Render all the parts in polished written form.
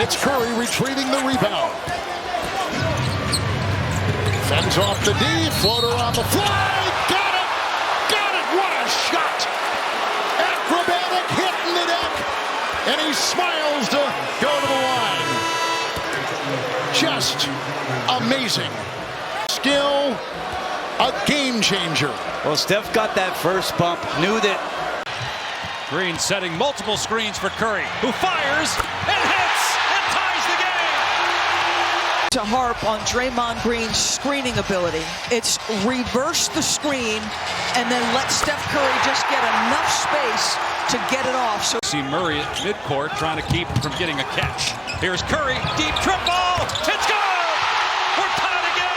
It's Curry retrieving the rebound. Fends off the D, floater on the fly. Got it! Got it! What a shot! Acrobatic hit in the deck. And he smiles to go to the line. Just amazing. Skill, a game changer. Well, Steph got that first bump, knew that. Green setting multiple screens for Curry, who fires and hits and ties the game. To harp on Draymond Green's screening ability. It's reverse the screen and then let Steph Curry just get enough space to get it off. So see Murray at midcourt trying to keep him from getting a catch. Here's Curry, deep triple. It's good! We're tied again!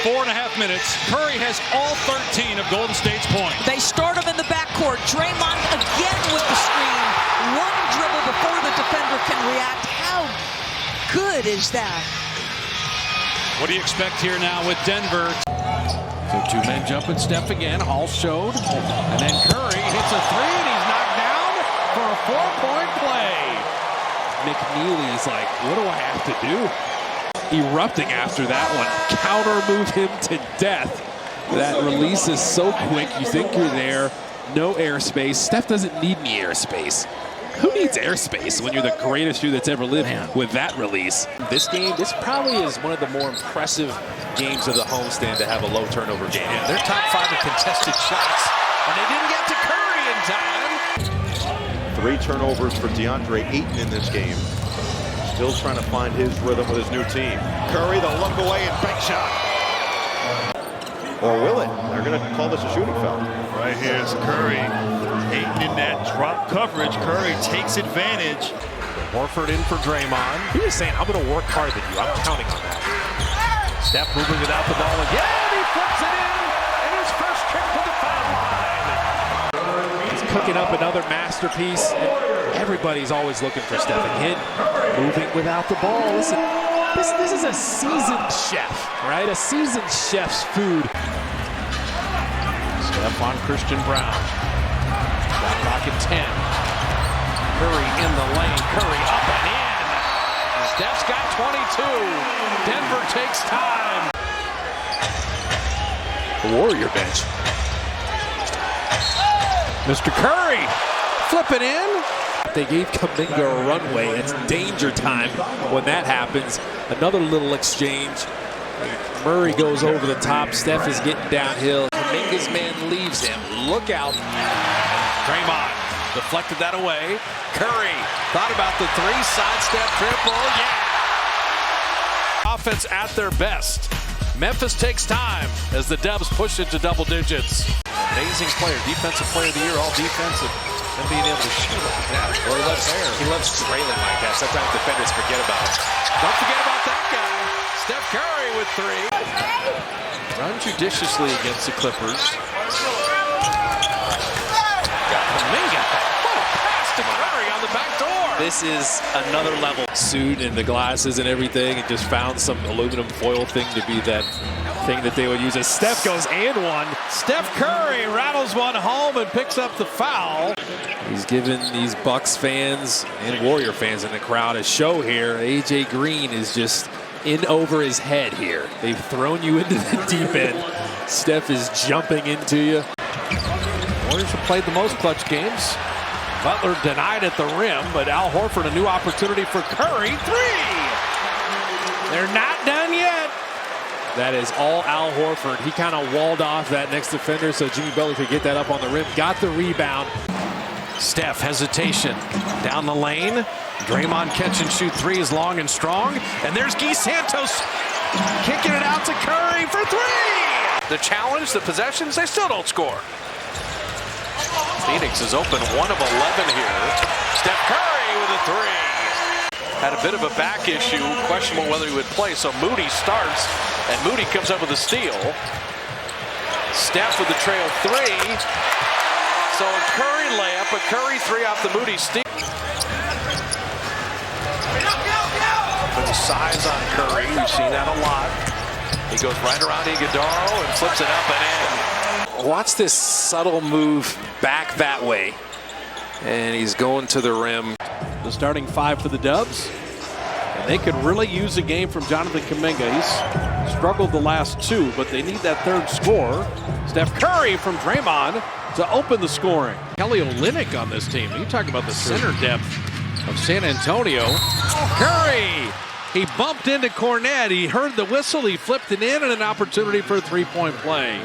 4.5 minutes. Curry has all 13 of Golden State's points. They start him in the backcourt. Draymond again with the screen. One dribble before the defender can react. How good is that? What do you expect here now with Denver? So two men jump and step again. Hall showed. And then Curry hits a three and he's knocked down for a 4-point play. McNeely's like, what do I have to do? Erupting after that one. Counter move him to death. That release is so quick. You think you're there. No airspace. Steph doesn't need any airspace. Who needs airspace when you're the greatest shooter that's ever lived with that release? This game, this probably is one of the more impressive games of the homestand to have a low turnover game. Yeah, they're top 5 in contested shots, and they didn't get to Curry in time. 3 turnovers for DeAndre Ayton in this game. Still trying to find his rhythm with his new team. Curry, the look away and bank shot. Or will it? They're going to call this a shooting foul. Right here is Curry. Ayton in that drop coverage. Curry takes advantage. Horford in for Draymond. He was saying, I'm going to work harder than you. I'm counting on that. Steph moving without the ball again. He flips it in, and his first trip to the foul line. He's cooking up another masterpiece. And everybody's always looking for Steph. Again, moving without the ball. Listen, this is a seasoned chef, right? A seasoned chef's food. Steph on Christian Brown. Shot clock at 10. Curry in the lane. Curry up and in. Steph's got 22. Denver takes time. The Warrior bench. Mr. Curry flipping in. They gave Kuminga a runway. It's danger time when that happens. Another little exchange. Murray goes over the top. Steph is getting downhill. Kuminga's man leaves him. Look out. Draymond deflected that away. Curry thought about the 3, sidestep triple. Yeah! Offense at their best. Memphis takes time as the Dubs push into double digits. Amazing player, defensive player of the year, all defensive. And being able to shoot like that. Well, he loves trailing like that. Sometimes defenders forget about it. Don't forget about that guy. Steph Curry with 3. Run judiciously against the Clippers. Got Kuminga. What a pass to Curry on the back door. This is another level. Suit and the glasses and everything, and just found some aluminum foil thing to be that thing that they would use as Steph goes and one. Steph Curry rattles one home and picks up the foul. He's given these Bucks fans and Warrior fans in the crowd a show here. AJ Green is just in over his head here. They've thrown you into the deep end. Steph is jumping into you. Warriors have played the most clutch games. Butler denied at the rim, but Al Horford a new opportunity for Curry. 3! They're not done yet. That is all Al Horford. He kind of walled off that next defender so Jimmy Butler could get that up on the rim. Got the rebound. Steph, hesitation. Down the lane. Draymond catch and shoot 3 is long and strong. And there's Guy Santos kicking it out to Curry for 3! The challenge, the possessions, they still don't score. Phoenix is open 1 of 11 here. Steph Curry with a 3. Had a bit of a back issue, questionable whether he would play, so Moody starts, and Moody comes up with a steal. Steph with the trail 3. So a Curry layup, a Curry 3 off the Moody steal. Put the size on Curry, we've seen that a lot. He goes right around Iguodala and flips it up and in. Watch this subtle move back that way. And he's going to the rim. The starting five for the Dubs. And they could really use a game from Jonathan Kuminga. He's struggled the last two, but they need that third score. Steph Curry from Draymond to open the scoring. Kelly Olynyk on this team. You talk about the center depth of San Antonio. Curry! He bumped into Cornette. He heard the whistle. He flipped it in, and an opportunity for a three-point play.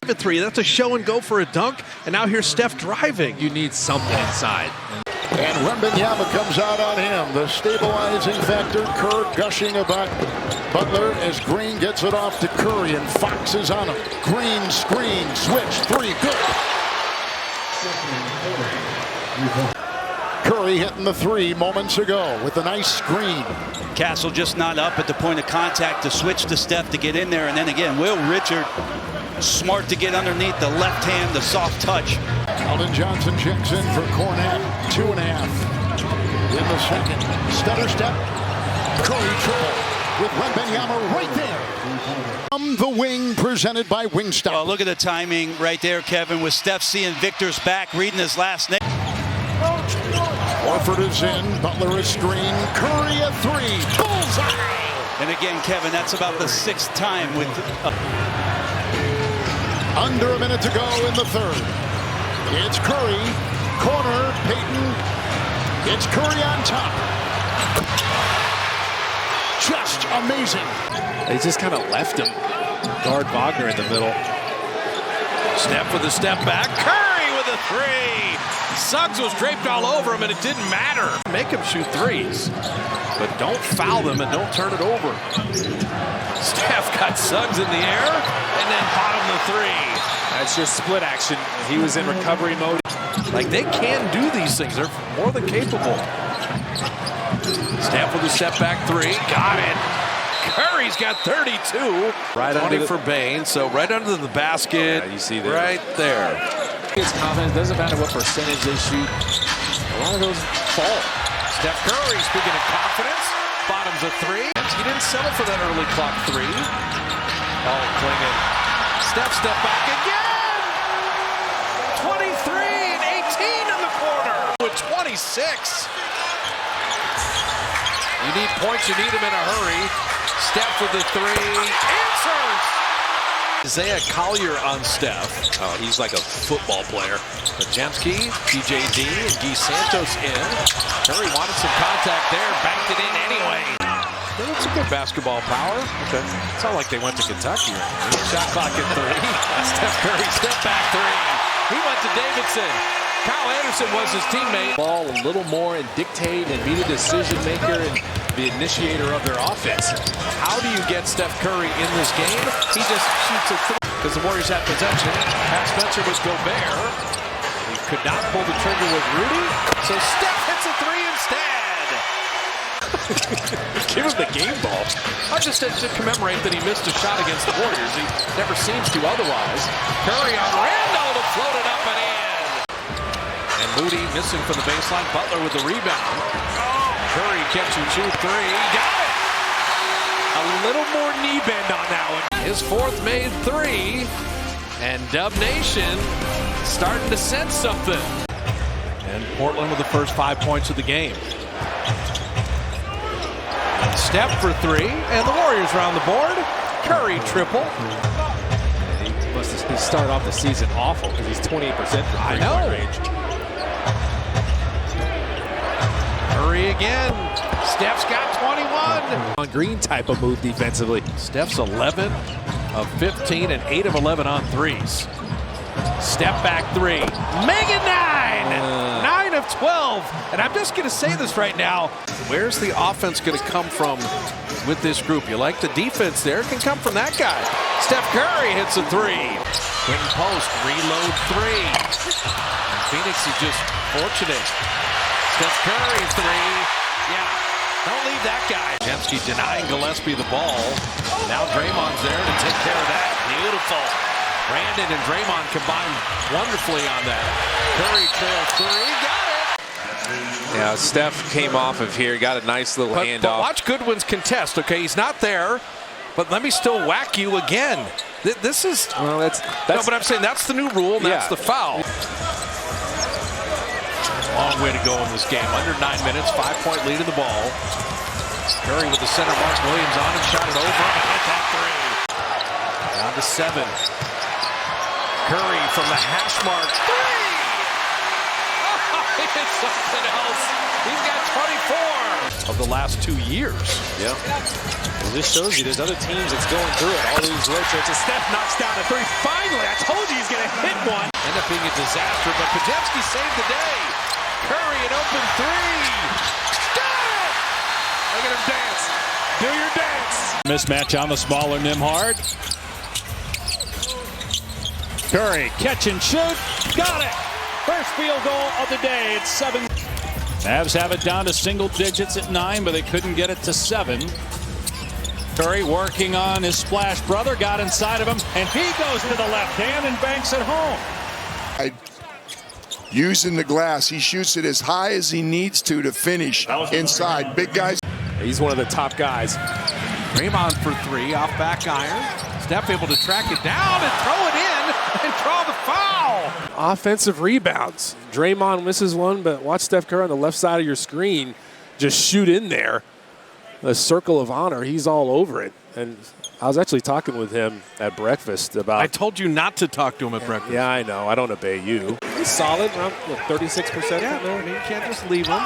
Three. That's a show and go for a dunk. And now here's Steph driving. You need something inside. And Wembanyama comes out on him. The stabilizing factor. Kerr gushing about Butler as Green gets it off to Curry, and Fox is on him. Green screen, switch, three, good. Curry hitting the three moments ago with a nice screen. Castle just not up at the point of contact to switch to Steph to get in there. And then again, Will Richard, smart to get underneath the left hand, the soft touch. Alden Johnson checks in for Cornette. 2.5 in the second. Stutter step. Curry triple with Wembanyama right there. From the wing, presented by Wingstop. Oh, look at the timing right there, Kevin, with Steph seeing Victor's back, reading his last name. Horford is in. Butler is screen. Curry a three. Bullseye! And again, Kevin, that's about the sixth time with... Under a minute to go in the third. It's Curry. Corner, Payton. It's Curry on top. Just amazing. They just kind of left him. Guard Wagner in the middle. Steph with a step back. Curry with a three. Suggs was draped all over him, and it didn't matter. Make him shoot threes, but don't foul them and don't turn it over. Steph got Suggs in the air and then bottom the three. That's just split action. He was in recovery mode. Like, they can do these things. They're more than capable. Steph with a step back three. Got it. Curry's got 32. Right under for Bain. So right under the basket. Yeah, you see there. Right there. His confidence, doesn't matter what percentage they shoot. A lot of those fall. Steph Curry, speaking of confidence, bottoms a three. He didn't settle for that early clock three. Oh, clinging. Step back again. 23 and 18 in the corner with 26. You need points, you need them in a hurry. Steph with the three. Answers! Isaiah Collier on Steph. Oh, he's like a football player. Pajemski, PJD, and Guy Santos in. Curry wanted some contact there, banked it in anyway. That's a good basketball power. Okay. It's not like they went to Kentucky. Shot clock at three. Steph Curry, step back three. He went to Davidson. Kyle Anderson was his teammate. Ball a little more and dictate and be the decision maker and the initiator of their offense. How do you get Steph Curry in this game? He just shoots a three because the Warriors have possession. Pat Spencer was Gobert. He could not pull the trigger with Rudy, so Steph hits a three instead. Give him the game ball. I just said to commemorate that he missed a shot against the Warriors. He never seems to otherwise. Curry on Randall to float it up and in. And Moody missing from the baseline. Butler with the rebound. Curry catch and shoot three. Got it. A little more knee bend on that one. His fourth made three. And Dub Nation starting to sense something. And Portland with the first 5 points of the game. Step for three, and the Warriors round the board. Curry triple. He must have started off the season awful because he's 28% from three-point range. Curry again. Steph's got 21. On Green type of move defensively. Steph's 11 of 15 and 8 of 11 on threes. Step back three. Make it 9. 9 of 12. And I'm just going to say this right now. Where's the offense going to come from with this group? You like the defense there? It can come from that guy. Steph Curry hits a three. In post, reload three. And Phoenix is just fortunate. Steph Curry three. Yeah, don't leave that guy. Jemski denying Gillespie the ball. Now Draymond's there to take care of that. Beautiful. Brandon and Draymond combined wonderfully on that. Curry trails three. Got it. Yeah, Steph came off of here. Got a nice little handoff. But watch Goodwin's contest. Okay, he's not there. But let me still whack you again. This is... Well, that's no, but I'm saying that's the new rule, and that's the foul. long way to go in this game. Under 9 minutes, 5-point lead in the ball. Curry with the center, Mark Williams on him, shot it over, and hit that three. Down to 7. Curry from the hash mark. Three! Oh, it's something else. He's got 24 of the last 2 years. Yeah. Well, this shows you there's other teams that's going through it. All these road trips. And Steph knocks down a 3. Finally, I told you he's going to hit one. End up being a disaster, but Podziemski saved the day. Curry an open 3. Got it! Look at him dance. Do your dance. Mismatch on the smaller Nimhard. Curry, catch and shoot. Got it. First field goal of the day. It's 7. Mavs have it down to single digits at 9, but they couldn't get it to 7. Curry working on his splash brother, got inside of him, and he goes to the left hand and banks it home. Using the glass, he shoots it as high as he needs to finish inside. Big guys. He's one of the top guys. Draymond for 3 off back iron. Steph able to track it down and throw it in and draw the foul. Offensive rebounds. Draymond misses one, but watch Steph Curry on the left side of your screen just shoot in there. The circle of honor, he's all over it. And I was actually talking with him at breakfast about... I told you not to talk to him at breakfast. Yeah, I know. I don't obey you. He's solid, around 36%. Yeah, no, you can't just leave him.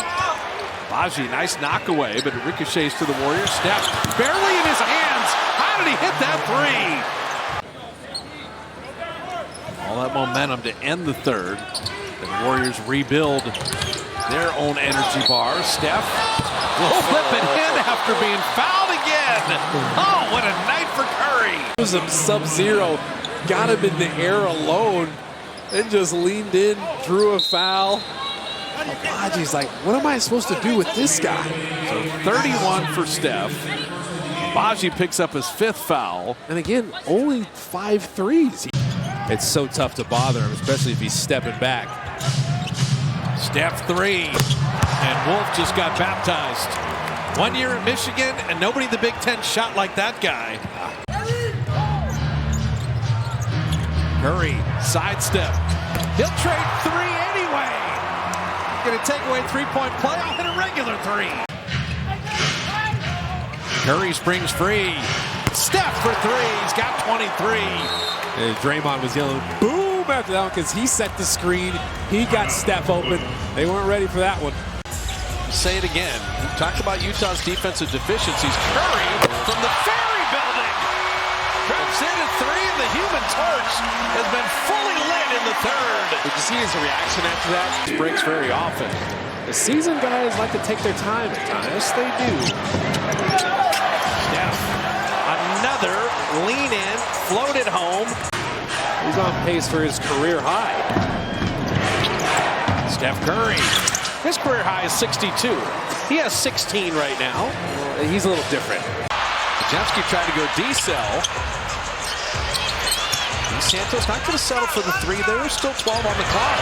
Baji, nice knock away, but it ricochets to the Warriors. Steph barely in his hands. How did he hit that 3? All that momentum to end the third. The Warriors rebuild their own energy bar. Steph will flip it in after being fouled again. Oh, what a night for Curry. It was a sub-zero. Got him in the air alone and just leaned in, drew a foul. Baji's like, what am I supposed to do with this guy? So 31 for Steph. Baji picks up his 5th foul. And again, only 5 threes. It's so tough to bother him, especially if he's stepping back. Steph 3. And Wolf just got baptized. 1 year at Michigan, and nobody in the Big Ten shot like that guy. Curry, sidestep. He'll trade 3 anyway. Going to take away 3-point play. I'll hit a regular 3. Curry springs free. Steph for 3. He's got 23. And Draymond was yelling, boom, after that one because he set the screen. He got Steph open. They weren't ready for that one. Say it again. We talked about Utah's defensive deficiencies. Curry from the Ferry Building. Drops in at 3, and the Human Torch has been fully lit in the third. Did you see his reaction after that? He breaks very often. The seasoned guys like to take their time at times. Yes, they do. Steph, another lean in, floated home. He's on pace for his career high. Steph Curry, his career high is 62. He has 16 right now. Well, he's a little different. Podziemski tried to go D-cell. Santos not going to settle for the 3. There's still 12 on the clock.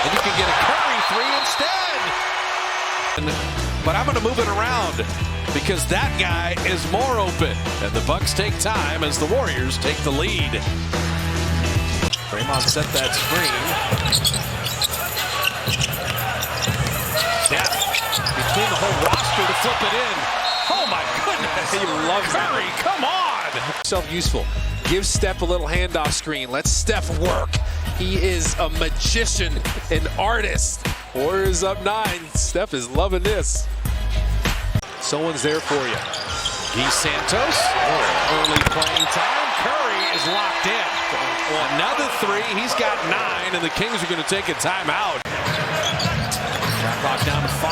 And you can get a Curry 3 instead. But I'm going to move it around because that guy is more open. And the Bucks take time as the Warriors take the lead. Draymond set that screen. Steph between the whole roster to flip it in. Oh my goodness. He loves Curry, come on. Self-useful. Give Steph a little handoff screen. Let Steph work. He is a magician, an artist. Warriors up 9. Steph is loving this. Someone's there for you. Santos, early playing time. Curry is locked in. Another 3. He's got 9, and the Kings are going to take a timeout. Shot clock down to 5.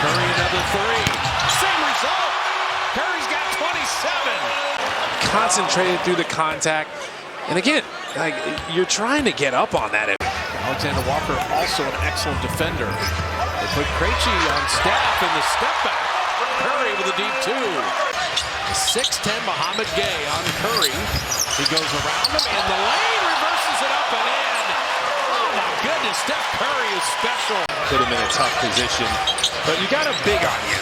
Curry another 3. Same result. Curry's got 27. Concentrated through the contact. And again, like you're trying to get up on that. Alexander Walker also an excellent defender. They put Krejci on Steph in the step back. Curry with a deep 2. 6'10" Mohamed Gay on Curry. He goes around him in the lane, reverses it up and in. Oh my goodness, Steph Curry is special. Put him in a tough position, but you got a big on you.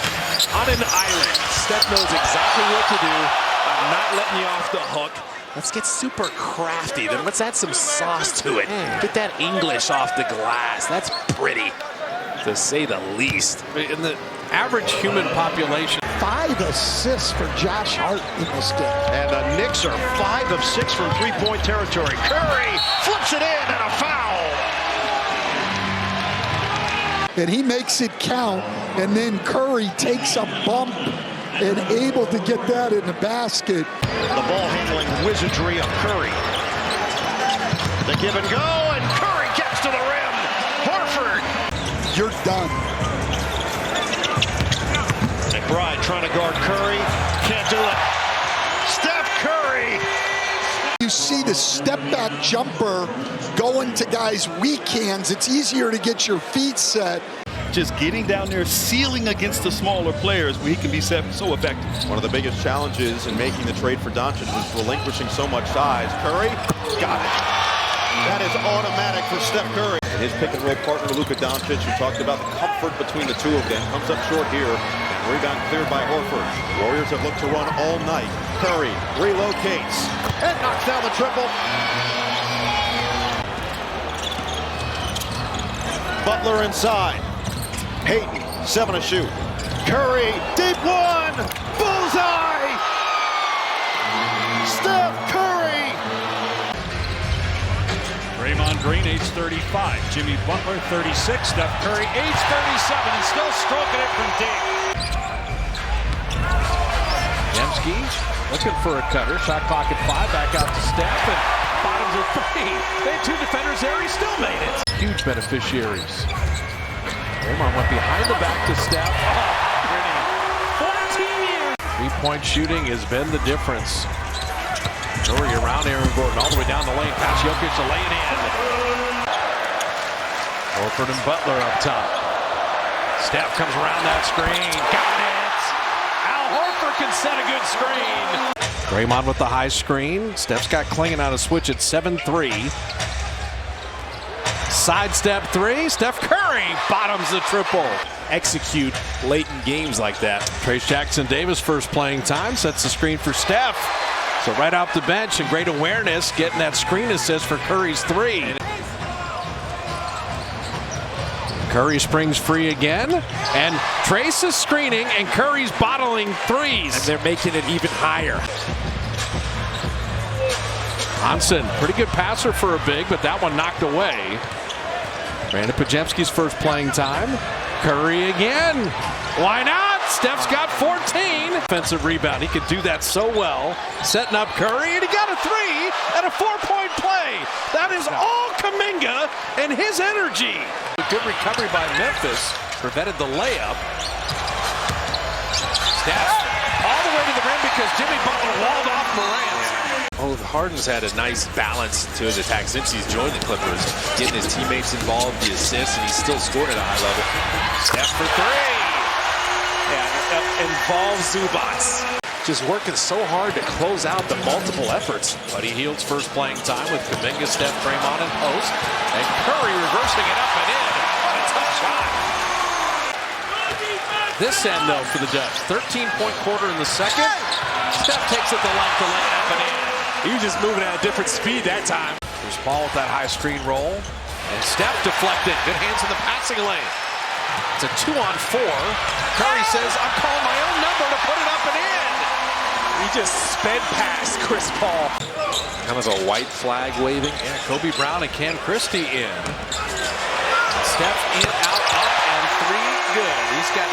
On an island, Steph knows exactly what to do. I'm not letting you off the hook. Let's get super crafty. Then let's add some sauce to it. Get that English off the glass. That's pretty, to say the least. In the average human population. 5 assists for Josh Hart in this game. And the Knicks are 5 of 6 from three-point territory. Curry flips it in and a foul. And he makes it count, and then Curry takes a bump and able to get that in the basket. The ball handling wizardry of Curry. The give and go, and Curry gets to the rim. Horford. You're done. McBride trying to guard Curry. Can't do it. Steph Curry. You see the step-back jumper going to guys' weak hands. It's easier to get your feet set. Just getting down there, sealing against the smaller players where he can be so effective. One of the biggest challenges in making the trade for Doncic was relinquishing so much size. Curry got it. That is automatic for Steph Curry. And his pick-and-roll partner, Luka Doncic, who talked about the comfort between the two of them, comes up short here. And rebound cleared by Horford. Warriors have looked to run all night. Curry relocates and knocks down the triple. Butler inside. Hayden, 7 to shoot. Curry, deep one. Bullseye. Steph Curry. Draymond Green, age 35. Jimmy Butler, 36. Steph Curry, age 37, and still stroking it from deep. Demski looking for a cutter. Shot clock at 5. Back out to Steph, and bottoms of 3. They had 2 defenders there. He still made it. Huge beneficiaries. Draymond went behind the back to Steph. Oh, 14 years. Three-point shooting has been the difference. Curry around Aaron Gordon all the way down the lane. Past Jokic to lay it in. Horford and Butler up top. Steph comes around that screen. Got it. Al Horford can set a good screen. Draymond with the high screen. Steph's got Klingon on a switch at 7-3. Sidestep 3. Steph Curry bottoms the triple. Execute late in games like that. Trace Jackson-Davis first playing time. Sets the screen for Steph. So right off the bench and great awareness, getting that screen assist for Curry's 3. Curry springs free again, and Trace is screening, and Curry's bottling threes. And they're making it even higher. Hansen, pretty good passer for a big, but that one knocked away. Brandon Podziemski's first playing time. Curry again. Why not? Steph's got 14. Offensive rebound. He could do that so well. Setting up Curry, and he got a 3 and a 4-point play. That is all Kuminga and his energy. A good recovery by Memphis. Prevented the layup. Steph all the way to the rim because Jimmy Butler walled off Morant. Oh, Harden's had a nice balance to his attack since he's joined the Clippers. Getting his teammates involved, the assists, and he's still scoring at a high level. Steph for 3. Yeah, involves Zubats. Just working so hard to close out the multiple efforts. Buddy Hield's first playing time with Kuminga, Steph, Draymond, and post. And Curry reversing it up and in. What a tough shot. This end, though, for the Dubs. 13-point quarter in the second. Steph takes it the length to lay it up and in. He was just moving at a different speed that time. There's Paul with that high screen roll. And Steph deflected. Good hands in the passing lane. It's a 2-on-4. Curry says, I'm calling my own number to put it up and in. He just sped past Chris Paul. Kind of a white flag waving. Yeah, Kobe Brown and Cam Christie in. Steph in, out, up, and 3 good. He's got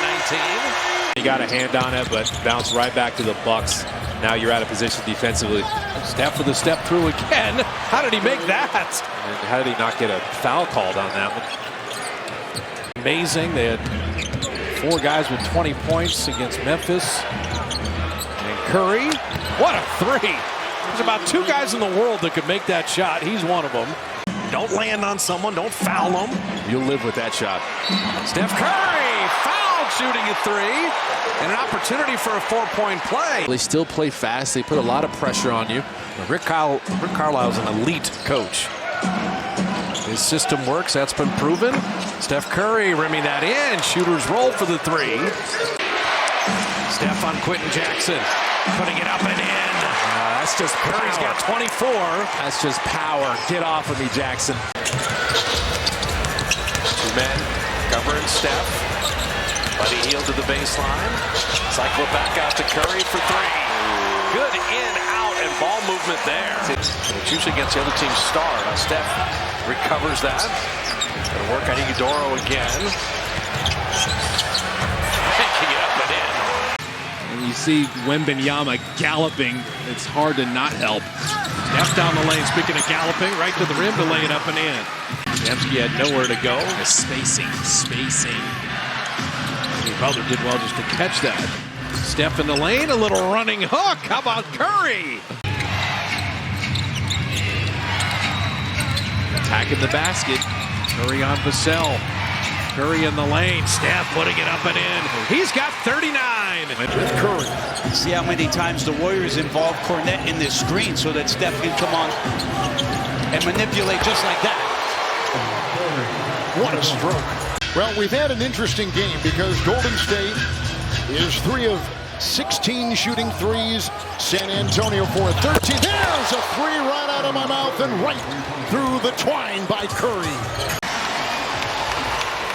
19. He got a hand on it, but bounced right back to the Bucks. Now you're out of position defensively. Steph with a step through again. How did he make that? And how did he not get a foul called on that one? Amazing. They had 4 guys with 20 points against Memphis. And Curry, what a 3. There's about 2 guys in the world that could make that shot. He's one of them. Don't land on someone. Don't foul them. You'll live with that shot. Steph Curry, foul shooting at 3. And an opportunity for a 4-point play. They still play fast. They put a lot of pressure on you. Rick Carlisle's an elite coach. His system works. That's been proven. Steph Curry rimming that in. Shooters roll for the 3. Steph on Quentin Jackson, putting it up and in. That's just Curry's got 24. That's just power. Get off of me, Jackson. Two men covering Steph. Buddy Hield to the baseline. Cycle it back out to Curry for three. Good in, out, and ball movement there. It's usually against the other team's star. Now Steph recovers that. Gonna work on Iguodaro again. Making it up and in. And you see Wembanyama galloping. It's hard to not help. Steph down the lane, speaking of galloping, right to the rim to lay it up and in. Dembski had nowhere to go. Spacing. Butler did well just to catch that. Steph in the lane, a little running hook. How about Curry? Attacking the basket. Curry on Vassell. Curry in the lane. Steph putting it up and in. He's got 39. With Curry. See how many times the Warriors involve Cornette in this screen so that Steph can come on and manipulate just like that. What a stroke. Well, we've had an interesting game because Golden State is 3 of 16 shooting threes. San Antonio for 13. There's a three right out of my mouth and right through the twine by Curry.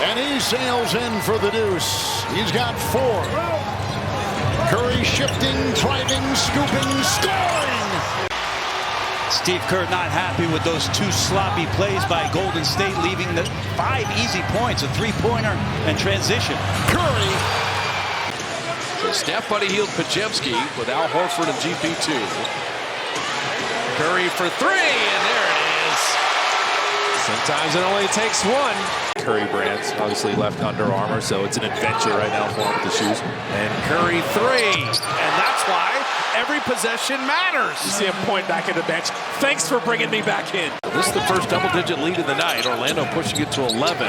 And he sails in for the deuce. He's got 4. Curry shifting, driving, scooping, scoring. Steve Kerr not happy with those 2 sloppy plays by Golden State, leaving the 5 easy points, a 3-pointer and transition. Curry. So Steph, Buddy Hield, Podziemski with Al Horford and GP2. Curry for 3, and there it is. Sometimes it only takes one. Curry brands obviously left Under Armour, so it's an adventure right now for him with the shoes. And Curry 3, and that's why every possession matters. You see him point back at the bench. Thanks for bringing me back in. This is the first double-digit lead of the night. Orlando pushing it to 11.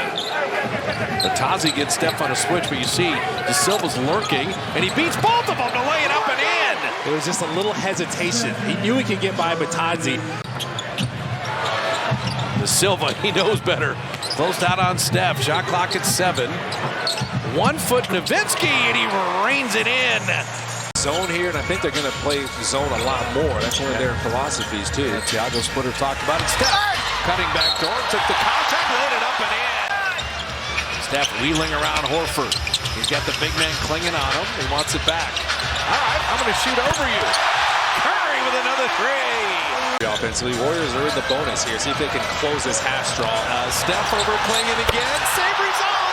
Batazi gets Steph on a switch, but you see De Silva's lurking, and he beats both of them to lay it up and in. It was just a little hesitation. He knew he could get by Batazi. De Silva, he knows better. Closed out on Steph. Shot clock at 7. 1 foot Nowitzki, and he reins it in. Zone here, and I think they're going to play zone a lot more. That's one of their philosophies, too. Thiago Splitter talked about it. Steph cutting back door, took the contact, laid it up and in. Steph wheeling around Horford. He's got the big man clinging on him. He wants it back. All right, I'm going to shoot over you. Curry with another 3. Offensively, Warriors are in the bonus here. See if they can close this half strong. Steph overplaying it again. Save result.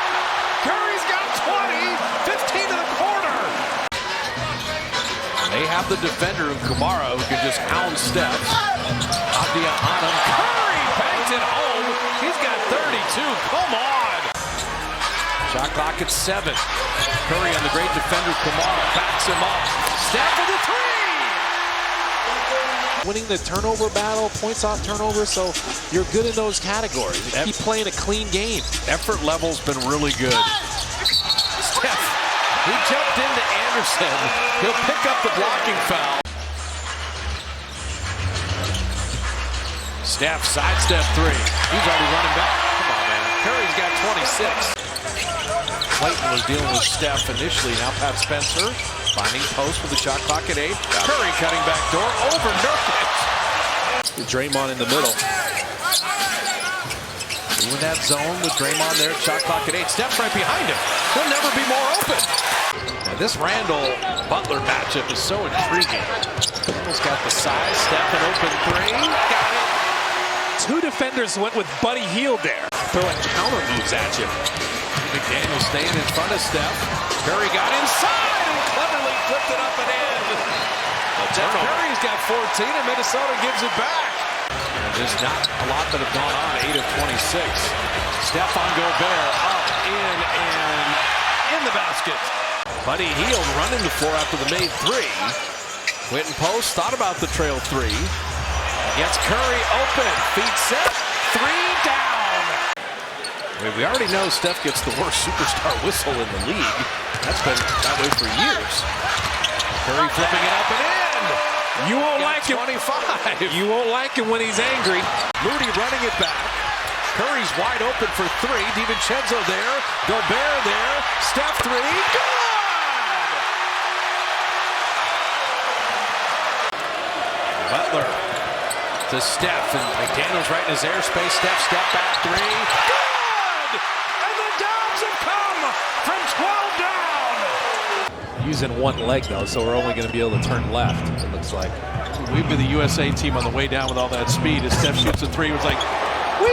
Curry's got 20. 15 to the quarter. They have the defender of Kamara who can just hound Steph. Abdia on him. Curry bangs it home. He's got 32. Come on. Shot clock at 7. Curry on the great defender Kamara backs him up. Steph with a 3. Winning the turnover battle, points off turnover, so you're good in those categories. Keep playing a clean game. Effort level's been really good. Steph, he jumped into Anderson. He'll pick up the blocking foul. Steph sidestep 3. He's already running back. Come on, man. Curry's got 26. Clayton was dealing with Steph initially. Now Pat Spencer finding post with the shot clock at 8. Curry cutting back door over Nurkic. Draymond in the middle. Doing that zone with Draymond there. Shot clock at 8. Steph's right behind him. He'll never be more open. Now this Randall-Butler matchup is so intriguing. Randall's got the size. Steph an open 3. Got it. 2 defenders went with Buddy Hield there. Throwing counter moves at you. McDaniel staying in front of Steph. Curry got inside and cleverly flipped it up and in. Curry's got 14 and Minnesota gives it back. And there's not a lot that have gone on. 8 of 26. Steph on Gobert up, in, and in the basket. Buddy Hield running the floor after the made 3. Quentin Post thought about the trail 3. Gets Curry open. Feet set. 3 down. We already know Steph gets the worst superstar whistle in the league. That's been that way for years. Curry flipping it up and in. You won't like it. 25. You won't like it when he's angry. Moody running it back. Curry's wide open for 3. DiVincenzo there. Gobert there. Steph 3. Good! Butler to Steph, and McDaniels right in his airspace. Step back three. Good! And the Dubs have come from 12 down. Using one leg, though, so we're only going to be able to turn left, it looks like. We'd be the USA team on the way down with all that speed. As Steph shoots a three, it was like, whee!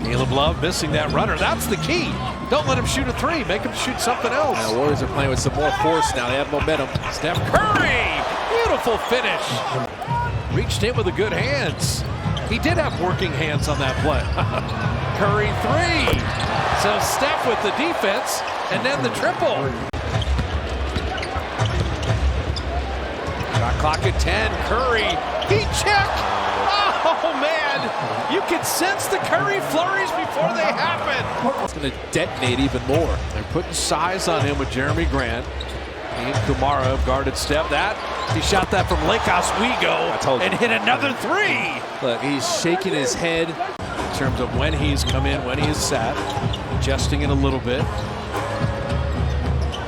Caleb Love missing that runner. That's the key. Don't let him shoot a three. Make him shoot something else. Now, Warriors are playing with some more force now. They have momentum. Steph Curry, beautiful finish. Reached in with the good hands. He did have working hands on that play. Curry three. So Steph with the defense, and then the triple. Shot clock at 10. Curry, he checked. Oh man, you can sense the Curry flurries before they happen. It's going to detonate even more. They're putting size on him with Jeremy Grant. He and Kumara have guarded Steph. He shot that from Lake Oswego and hit another three. Look, he's shaking his head in terms of when he's come in, when he's sat, adjusting it a little bit.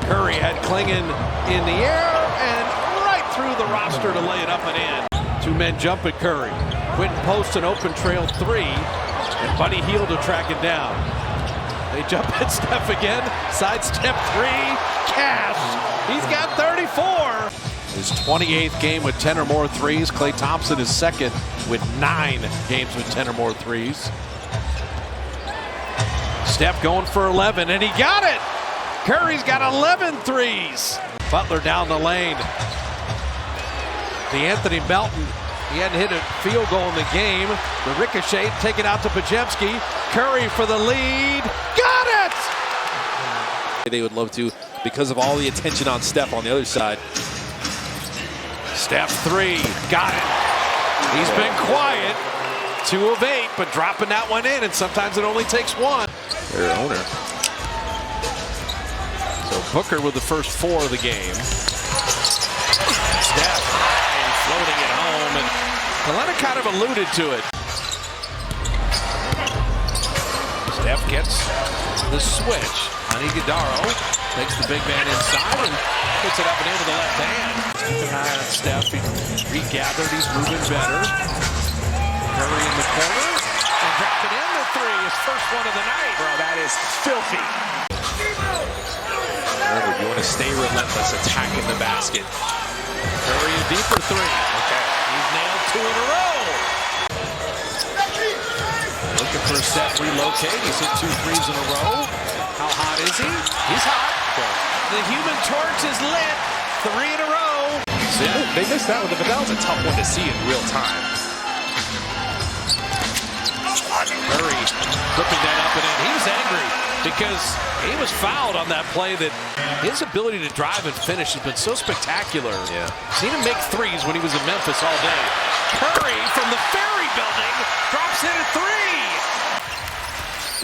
Curry had Klingon in the air and right through the roster to lay it up and in. Two men jump at Curry. Quentin Post an open trail three, and Buddy Hield to track it down. They jump at Steph again. Sidestep three. Cash. He's got 34. His 28th game with 10 or more threes. Klay Thompson is second with 9 games with 10 or more threes. Steph going for 11, and he got it. Curry's got 11 threes. Butler down the lane. Anthony Melton, he hadn't hit a field goal in the game. The ricochet, take it out to Pajemski. Curry for the lead. Got it! They would love to, because of all the attention on Steph on the other side. Steph three. Got it. He's been quiet. 2 of 8, but dropping that one in, and sometimes it only takes one. Their owner. So Booker with the first 4 of the game. Steph floating it home, and Helena kind of alluded to it. Steph gets the switch. Iguodala takes the big man inside and puts it up and in with the left hand. Keep an eye on Steph. He's regathered. He's moving better. Curry in the corner and dropped it in the three. His first one of the night. Bro, that is filthy. Remember, you want to stay relentless, attacking the basket. Curry a deeper three. Okay. He's nailed 2 in a row. Looking for Steph relocate. He's hit 2 threes in a row. How hot is he? He's hot. The Human Torch is lit. 3 in a row. They missed that one, but that was a tough one to see in real time. Curry flipping that up and in. He was angry because he was fouled on that play. That his ability to drive and finish has been so spectacular. Yeah. Seen him make threes when he was in Memphis all day. Curry from the Ferry Building drops in a 3.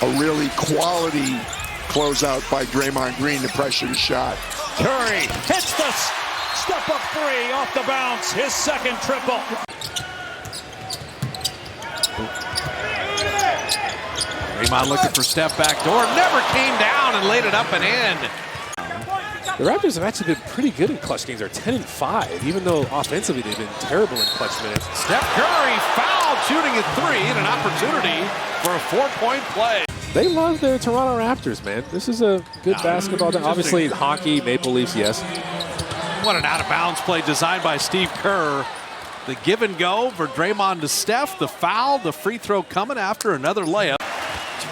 A really quality closeout by Draymond Green to pressure the shot. Curry hits the step-up 3 off the bounce. His second triple. Draymond looking for Steph back door. Never came down and laid it up and in. The Raptors have actually been pretty good in clutch games. They're 10-5, even though offensively they've been terrible in clutch minutes. Steph Curry fouled, shooting a 3, and an opportunity for a 4-point play. They love their Toronto Raptors, man. This is a good basketball. Obviously, hockey, Maple Leafs, yes. What an out-of-bounds play designed by Steve Kerr. The give and go for Draymond to Steph. The foul, the free throw coming after another layup.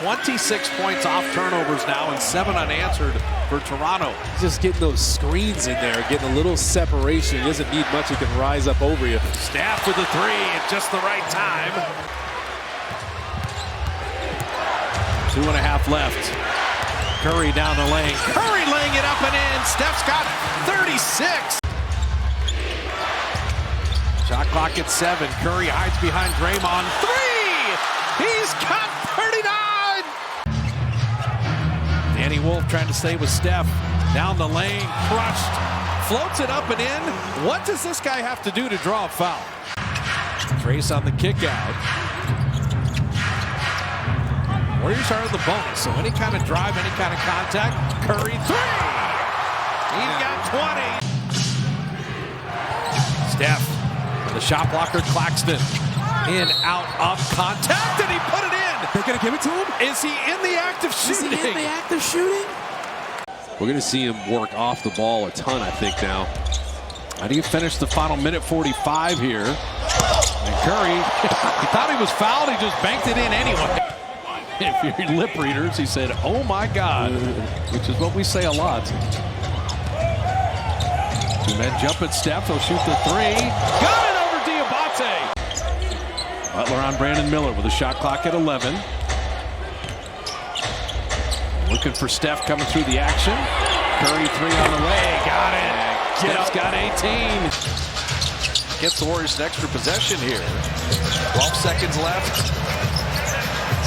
26 points off turnovers now and 7 unanswered for Toronto. Just getting those screens in there, getting a little separation. He doesn't need much. He can rise up over you. Steph with the 3 at just the right time. 2.5 left. Curry down the lane. Curry laying it up and in. Steph's got 36. Shot clock at 7. Curry hides behind Draymond. 3! He's got 39! Danny Wolf trying to stay with Steph. Down the lane, crushed. Floats it up and in. What does this guy have to do to draw a foul? Trace on the kick out. Warriors are in the bonus, so any kind of drive, any kind of contact. Curry 3! He's got 20. Steph, the shot blocker, Claxton. In, out, up, contact, and he put it in. They're going to give it to him? Is he in the act of shooting? Is he in the act of shooting? We're going to see him work off the ball a ton, I think, now. How do you finish the final minute 45 here? And Curry, he thought he was fouled. He just banked it in anyway. If you're lip readers, he said, oh, my God, which is what we say a lot. Two men jump at Steph. He'll shoot the three. Got it over Diabate. Butler on Brandon Miller with a shot clock at 11. Looking for Steph coming through the action. Curry three on the way. Got it. Steph's got 18. Gets the Warriors an extra possession here. 12 seconds left.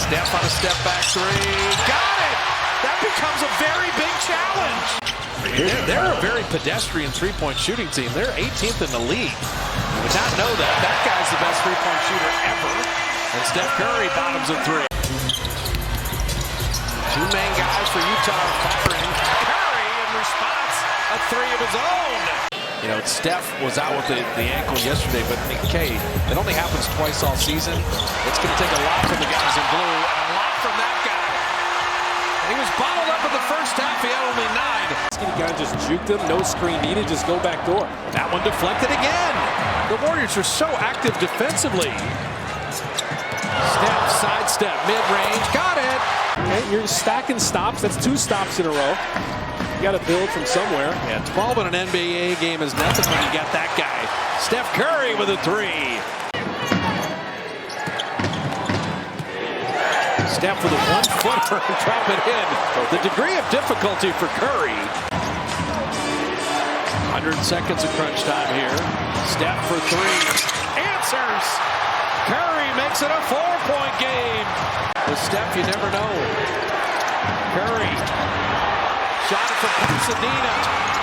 Steph on a step back three. Got it! That becomes a very big challenge. They're a very pedestrian three-point shooting team. They're 18th in the league. You would not know that. That guy's the best three-point shooter ever. And Steph Curry bottoms a three. Two main guys for Utah firing. Curry in response, a three of his own. You know, Steph was out with the ankle yesterday, but it only happens twice all season. It's going to take a lot from the guys in blue, and a lot from that guy. He was bottled up in the first half. He had only 9. Skinny guy just juked him. No screen needed. Just go back door. That one deflected again. The Warriors are so active defensively. Step, sidestep, mid-range. Got it. Okay, you're stacking stops. That's 2 stops in a row. You got to build from somewhere. Yeah, 12 in an NBA game is nothing when you got that guy. Steph Curry with a three. Steph with a 1-footer and drop it in. The degree of difficulty for Curry. 100 seconds of crunch time here. Steph for three. Answers. Curry makes it a 4-point game. With Steph, you never know. Curry. Shot it from Pasadena.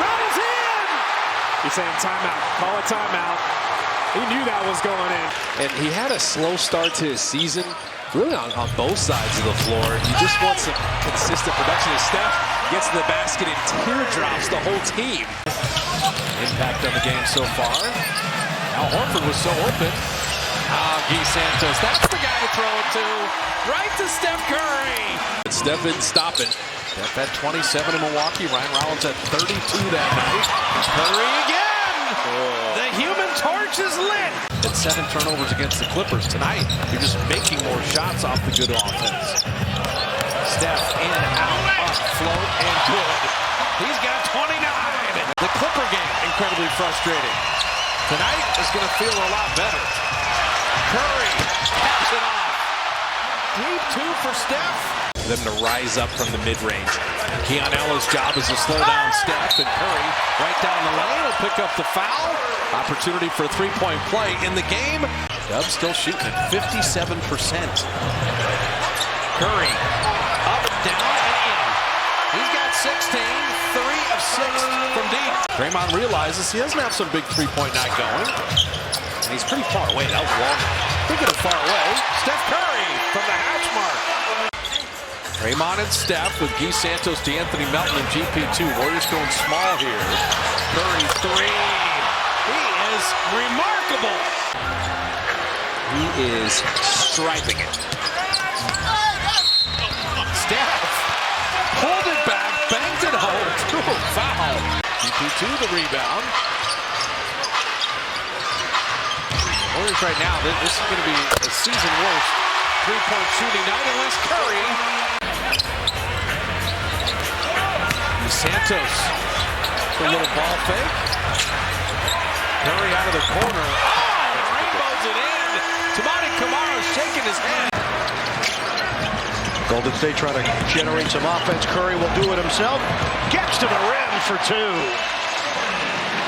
That is in! He's saying timeout. Call a timeout. He knew that was going in. And he had a slow start to his season, really on both sides of the floor. You just want some consistent production. As Steph gets to the basket and teardrops the whole team. Impact on the game so far. Al Horford was so open. Guy Santos, that's the guy to throw it to. Right to Steph Curry. But Steph didn't stop it. Steph had 27 in Milwaukee. Ryan Rollins had 32 that night. Curry again! The human torch is lit! Had 7 turnovers against the Clippers. Tonight, you're just making more shots off the good offense. Steph in, out, up, float, and good. He's got 29. The Clipper game, incredibly frustrating. Tonight is going to feel a lot better. Curry caps it off. Deep 2 for Steph. Them to rise up from the mid-range. Keon Ellis' job is to slow down Steph, and Curry right down the lane will pick up the foul. Opportunity for a 3-point play in the game. Dubs still shooting at 57%. Curry up, down, and in. He's got 16, 3 of 6 from deep. Draymond realizes he doesn't have some big 3-point night going. And he's pretty far away. That was long. Thinking of far away. Steph Curry from the hash mark. Draymond and Steph with Guy Santos, DeAnthony Melton, and GP2. Warriors going small here. Curry 3. He is remarkable. He is striping it. Steph pulled it back, banked it home. Foul. GP2 the rebound. Warriors right now, this is going to be a season worst 3-point shooting night unless Curry. Santos, a little ball fake. Curry out of the corner. Oh, rainbows it in. Tamani Kamara shaking his head. Golden State trying to generate some offense. Curry will do it himself. Gets to the rim for 2.